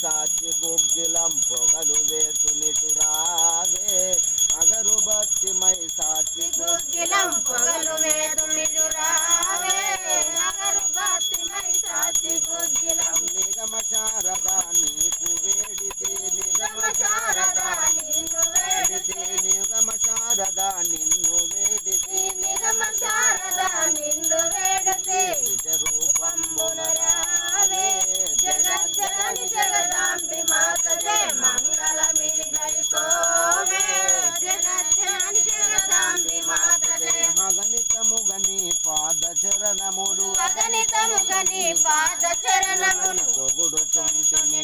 సాచి గుగ్గిలం పొగలు వేతునిటురావే అగరుబత్తిమై సాచి గుగ్గిలం పొగలు వేతునిటురావే అగరుబత్తిమై సాచి గుగ్గిలం నిగమ శారదా నీకు వేడితే నిగమ శారదా నిన్ను వేడితే నిగమ శారదా నిన్ను వేడితే నిగమ శారదా నిన్ను వేడితే నిజ రూపంబున రావే జగజ్జనని జగదాంబి మాతదే మంగళమిది గైకోవే జగజ్జనని జగదాంబి మాతదే అగణితముగని పాదచరణములు అగణితముగని పాదచరణములు పొగుడుచుంటిని